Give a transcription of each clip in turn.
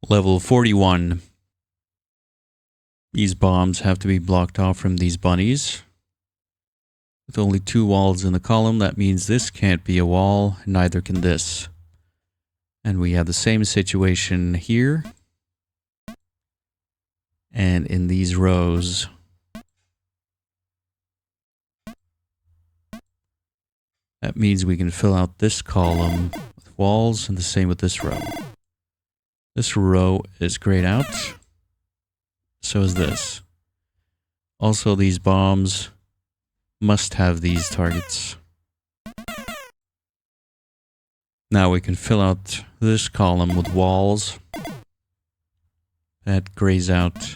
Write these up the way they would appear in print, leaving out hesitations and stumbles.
Level 41. These bombs have to be blocked off from these bunnies. With only 2 walls in the column, that means this can't be a wall, neither can this. And we have the same situation here. And in these rows. That means we can fill out this column with walls, and the same with this row. This row is grayed out. So is this. Also, these bombs must have these targets. Now we can fill out this column with walls. That grays out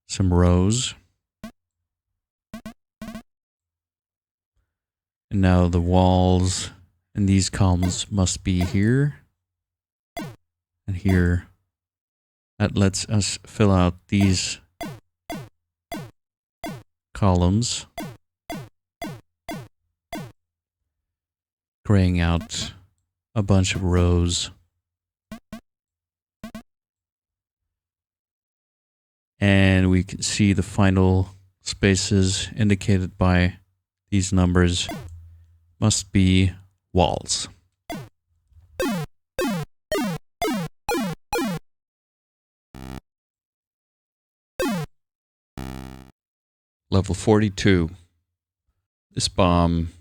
some rows. And now the walls in these columns must be here and here. That lets us fill out these columns, graying out a bunch of rows. And we can see the final spaces indicated by these numbers must be walls. Level 42. This bomb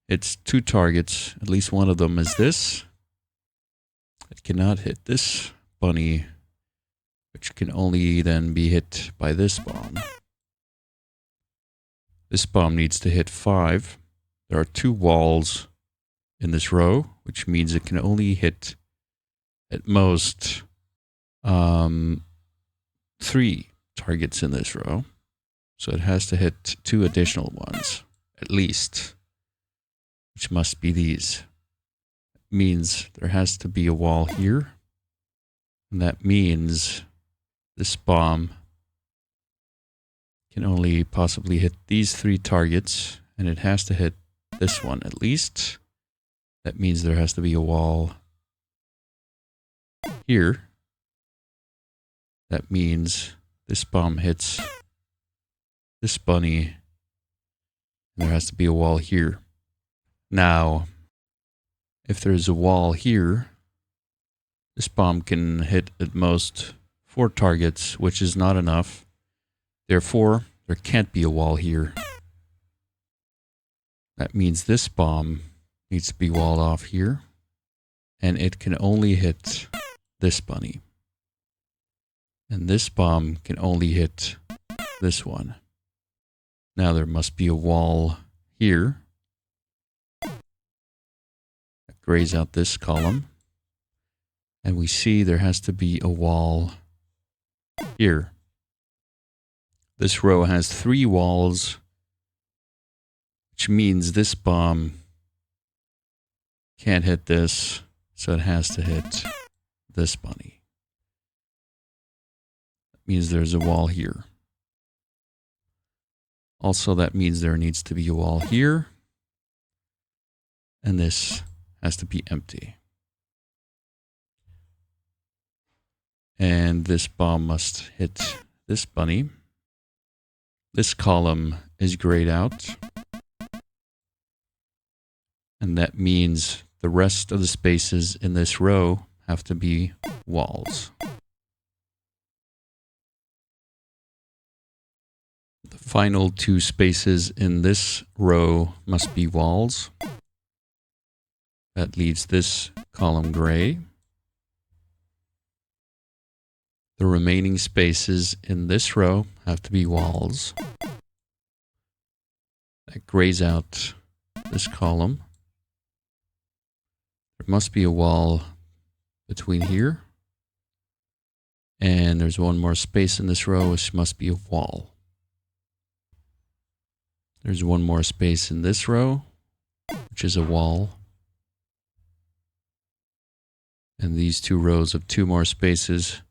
hits 2 targets. At least one of them is this. It cannot hit this bunny, which can only then be hit by this bomb. This bomb needs to hit 5. There are 2 walls in this row, which means it can only hit at most 3 targets in this row. So it has to hit 2 additional ones, at least, which must be these. It means there has to be a wall here, and that means this bomb can only possibly hit these 3 targets, and it has to hit this one at least. That means there has to be a wall here. That means this bomb hits this bunny, and there has to be a wall here. Now, if there's a wall here, this bomb can hit at most 4 targets, which is not enough. Therefore, there can't be a wall here. That means this bomb needs to be walled off here, and it can only hit this bunny. And this bomb can only hit this one. Now there must be a wall here that grays out this column. And we see there has to be a wall here. This row has 3 walls, which means this bomb can't hit this, so it has to hit this bunny. That means there's a wall here. Also, that means there needs to be a wall here, and this has to be empty. And this bomb must hit this bunny. This column is grayed out, and that means the rest of the spaces in this row have to be walls. The final 2 spaces in this row must be walls. That leaves this column gray. The remaining spaces in this row have to be walls. That grays out this column. There must be a wall between here. And there's one more space in this row, which must be a wall. There's one more space in this row, which is a wall. And these 2 rows of 2 more spaces,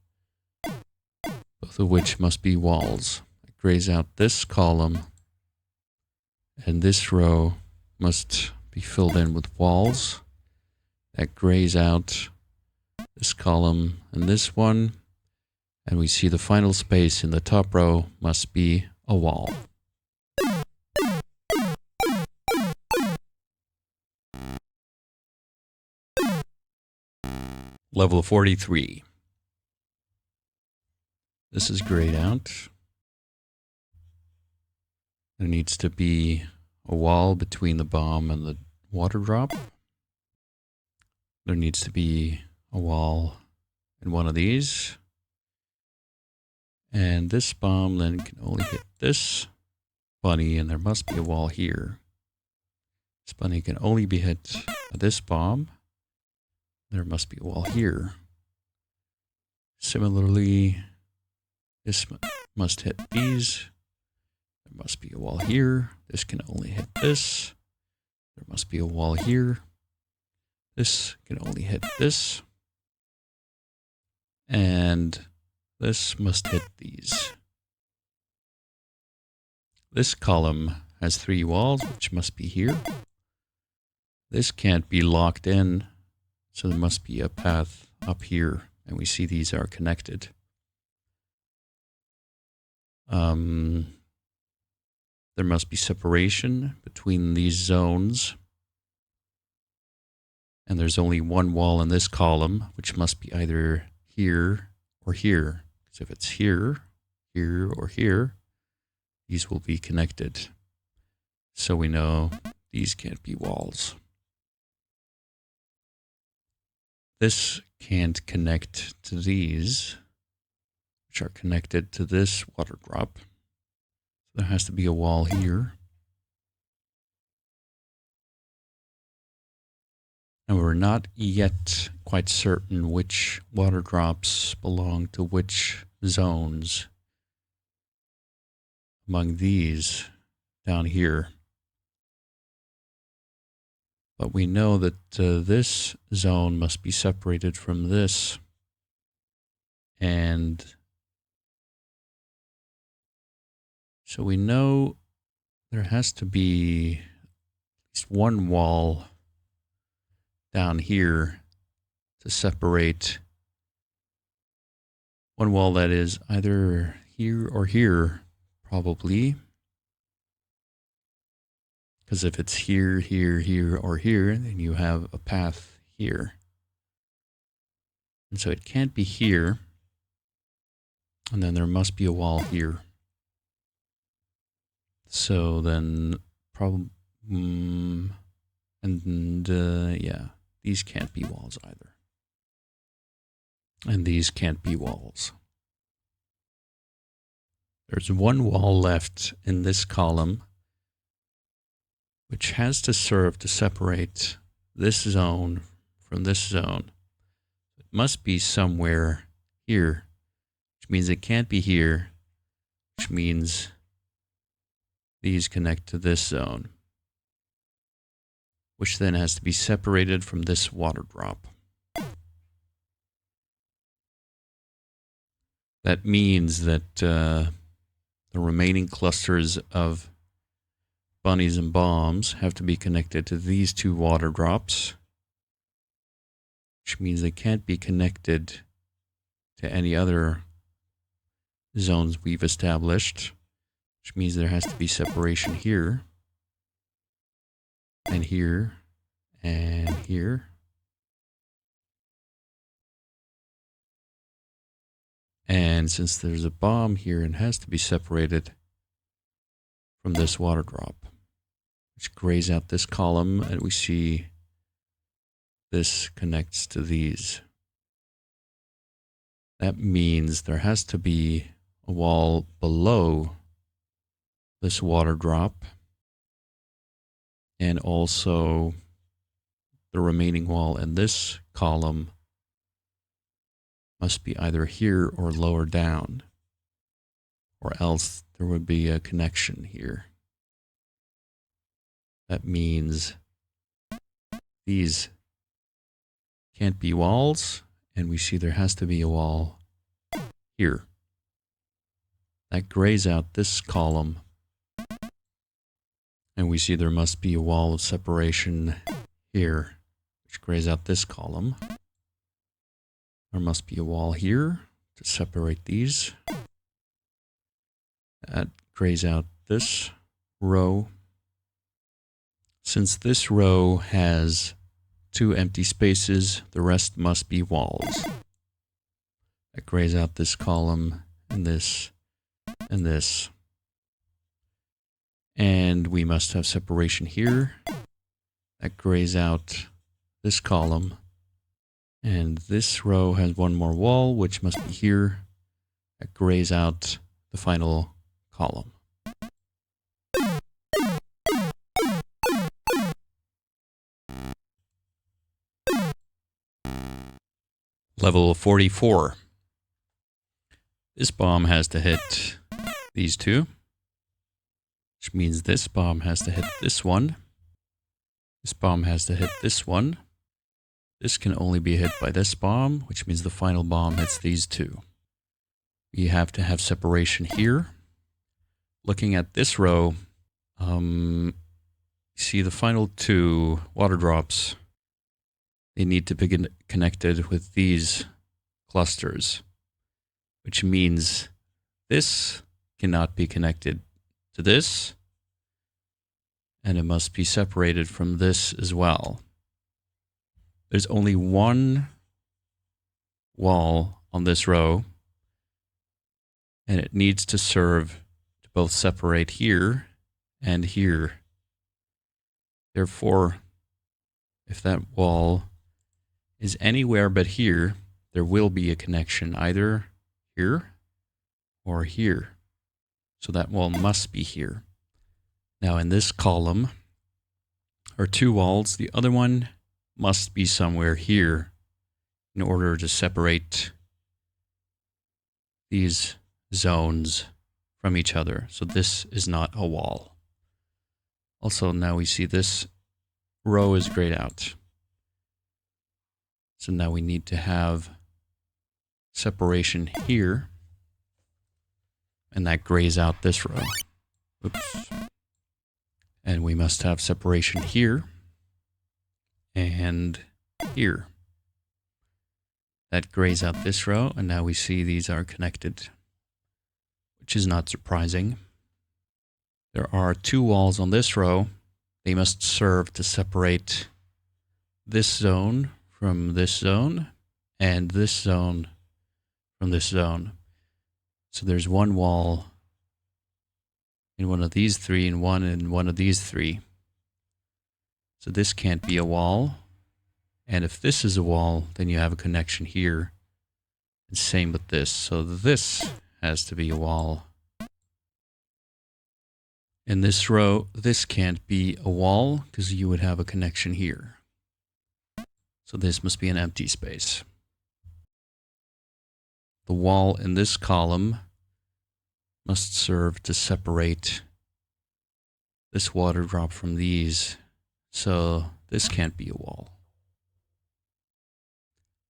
both of which must be walls. It grays out this column, and this row must be filled in with walls. That grays out this column and this one. And we see the final space in the top row must be a wall. Level 43. This is grayed out. There needs to be a wall between the bomb and the water drop. There needs to be a wall in one of these. And this bomb then can only hit this bunny, and there must be a wall here. This bunny can only be hit by this bomb. There must be a wall here. Similarly, this must hit these. There must be a wall here. This can only hit this. There must be a wall here. This can only hit this. And this must hit these. This column has 3 walls, which must be here. This can't be locked in, so there must be a path up here, and we see these are connected. There must be separation between these zones. And there's only one wall in this column, which must be either here or here. Because if it's here, here, or here, these will be connected. So we know these can't be walls. This can't connect to these, which are connected to this water drop. So there has to be a wall here. And we're not yet quite certain which water drops belong to which zones among these down here. But we know that this zone must be separated from this. And so we know there has to be at least one wall down here to separate, one wall that is either here or here, probably. Because if it's here, here, here, or here, then you have a path here. And so it can't be here. And then there must be a wall here. So then, yeah, these can't be walls either. And these can't be walls. There's one wall left in this column, which has to serve to separate this zone from this zone. It must be somewhere here, which means it can't be here, which means these connect to this zone, which then has to be separated from this water drop. That means that the remaining clusters of bunnies and bombs have to be connected to these 2 water drops, which means they can't be connected to any other zones we've established, which means there has to be separation here, and here, and here. And since there's a bomb here, it has to be separated from this water drop, which grays out this column, and we see this connects to these. That means there has to be a wall below this water drop, and also the remaining wall in this column must be either here or lower down, or else there would be a connection here. That means these can't be walls, and we see there has to be a wall here. That grays out this column, and we see there must be a wall of separation here, which grays out this column. There must be a wall here to separate these. That grays out this row. Since this row has 2 empty spaces, the rest must be walls. That grays out this column and this and this. And we must have separation here. That grays out this column. And this row has 1 more wall, which must be here. That grays out the final column. Level 44. This bomb has to hit these 2, which means this bomb has to hit this one. This bomb has to hit this one. This can only be hit by this bomb, which means the final bomb hits these 2. We have to have separation here. Looking at this row, you see the final 2 water drops. They need to be connected with these clusters, which means this cannot be connected to this, and it must be separated from this as well. There's only 1 wall on this row, and it needs to serve to both separate here and here. Therefore, if that wall is anywhere but here, there will be a connection either here or here. So that wall must be here. Now in this column are 2 walls. The other one must be somewhere here in order to separate these zones from each other. So this is not a wall. Also, now we see this row is grayed out. So now we need to have separation here, and that grays out this row. Oops. And we must have separation here and here. That grays out this row, and now we see these are connected, which is not surprising. There are 2 walls on this row. They must serve to separate this zone from this zone and this zone from this zone. So there's 1 wall in one of these 3 and 1 in one of these 3. So this can't be a wall. And if this is a wall, then you have a connection here. And same with this. So this has to be a wall. In this row, this can't be a wall because you would have a connection here. So this must be an empty space. The wall in this column must serve to separate this water drop from these. So this can't be a wall.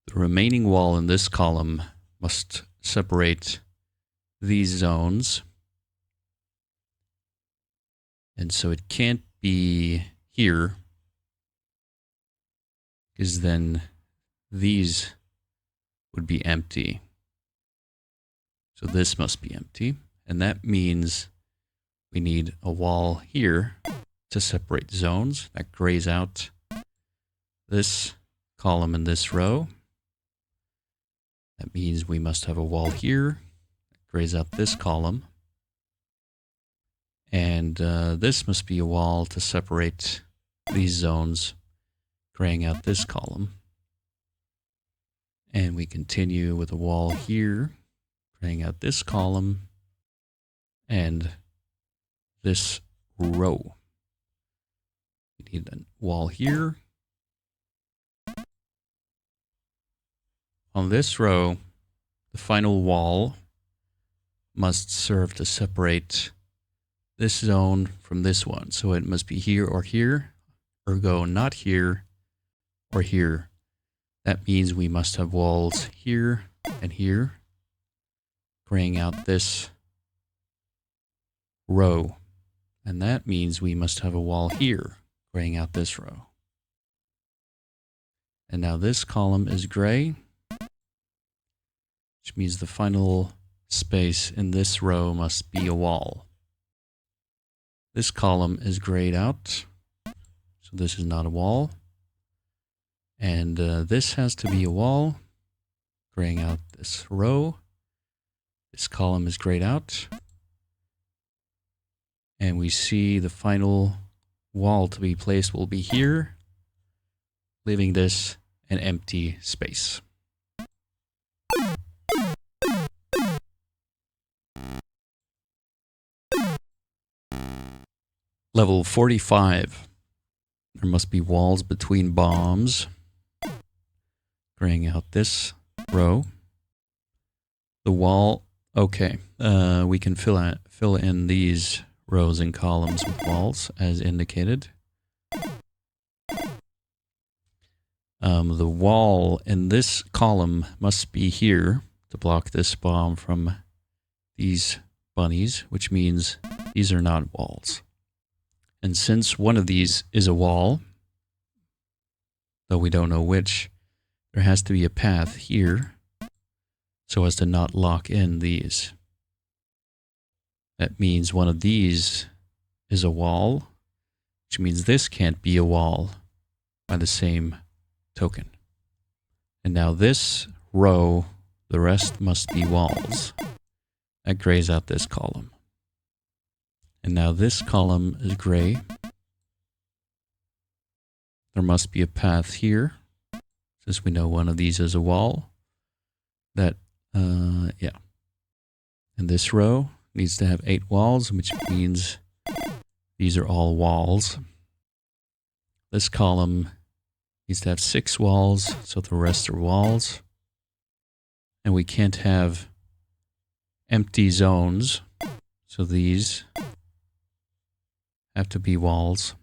The remaining wall in this column must separate these zones. And so it can't be here, because then these would be empty. So this must be empty. And that means we need a wall here to separate zones. That grays out this column in this row. That means we must have a wall here. That grays out this column. And this must be a wall to separate these zones, graying out this column. And we continue with a wall here, graying out this column and this row. We need a wall here. On this row, the final wall must serve to separate this zone from this one. So it must be here, ergo not here or here. That means we must have walls here and here, graying out this row. And that means we must have a wall here, graying out this row. And now this column is gray. which means the final space in this row must be a wall. This column is grayed out, so this is not a wall. And this has to be a wall, graying out this row. This column is grayed out. And we see the final wall to be placed will be here, leaving this an empty space. Level 45. There must be walls between bombs. Graying out this row. The wall, okay. We can fill in these rows and columns with walls as indicated. The wall in this column must be here to block this bomb from these bunnies, which means these are not walls. And since one of these is a wall, though we don't know which, there has to be a path here so as to not lock in these. That means one of these is a wall, which means this can't be a wall by the same token. And now this row, the rest must be walls. That grays out this column. And now this column is gray. There must be a path here, since we know one of these is a wall. That, yeah. And this row needs to have 8 walls, which means these are all walls. This column needs to have 6 walls, so the rest are walls. And we can't have empty zones, so these have to be walls.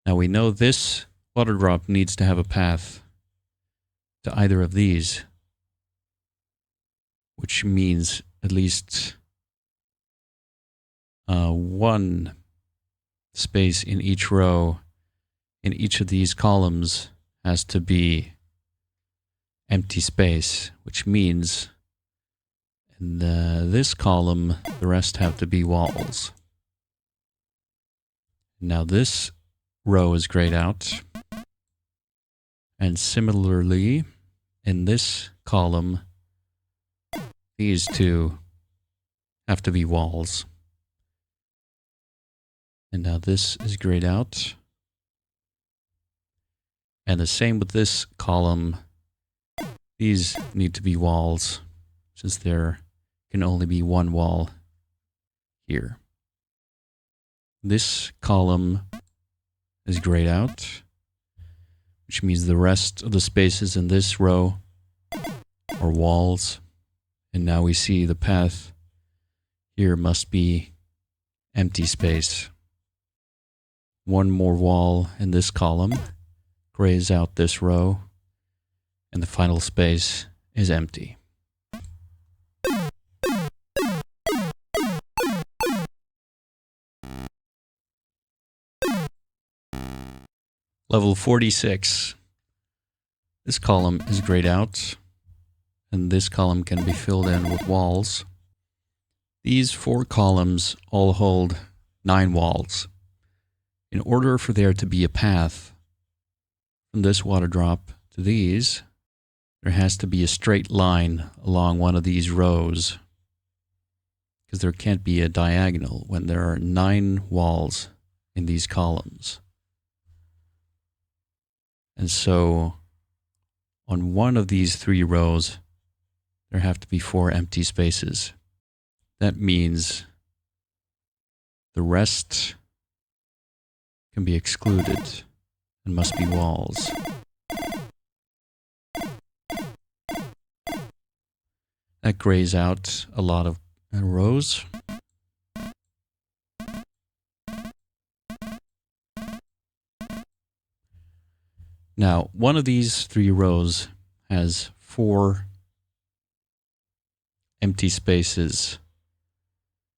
Now we know this water drop needs to have a path to either of these, which means at least one space in each row in each of these columns has to be empty space, which means in this column the rest have to be walls. Now this row is grayed out, and similarly in this column these two have to be walls. And now this is grayed out. And the same with this column. These need to be walls, since there can only be one wall here. This column is grayed out, which means the rest of the spaces in this row are walls. And now we see the path here must be empty space. One more wall in this column grays out this row, and the final space is empty. Level 46. This column is grayed out, and this column can be filled in with walls. These 4 columns all hold 9 walls. In order for there to be a path from this water drop to these, there has to be a straight line along one of these rows, because there can't be a diagonal when there are 9 walls in these columns. And so on one of these 3 rows, there have to be 4 empty spaces. That means the rest can be excluded and must be walls. That grays out a lot of rows. Now, one of these 3 rows has 4 empty spaces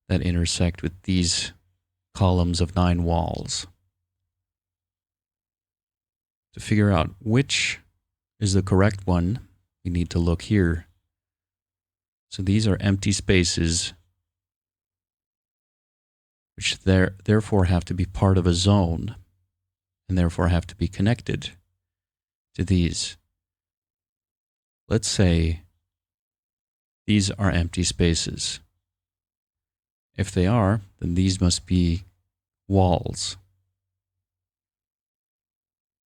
that intersect with these columns of 9 walls. To figure out which is the correct one, we need to look here So these are empty spaces, which therefore have to be part of a zone, and therefore have to be connected to these. Let's say these are empty spaces. If they are, then these must be walls.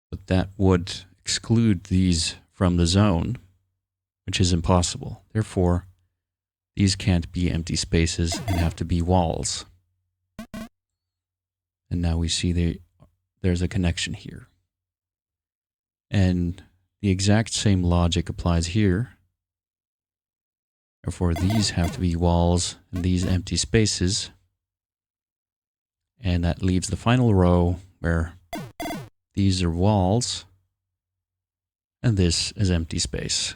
But that would exclude these from the zone, which is impossible. Therefore, these can't be empty spaces and have to be walls. And now we see there's a connection here. And the exact same logic applies here. Therefore, these have to be walls and these empty spaces. And that leaves the final row where these are walls and this is empty space.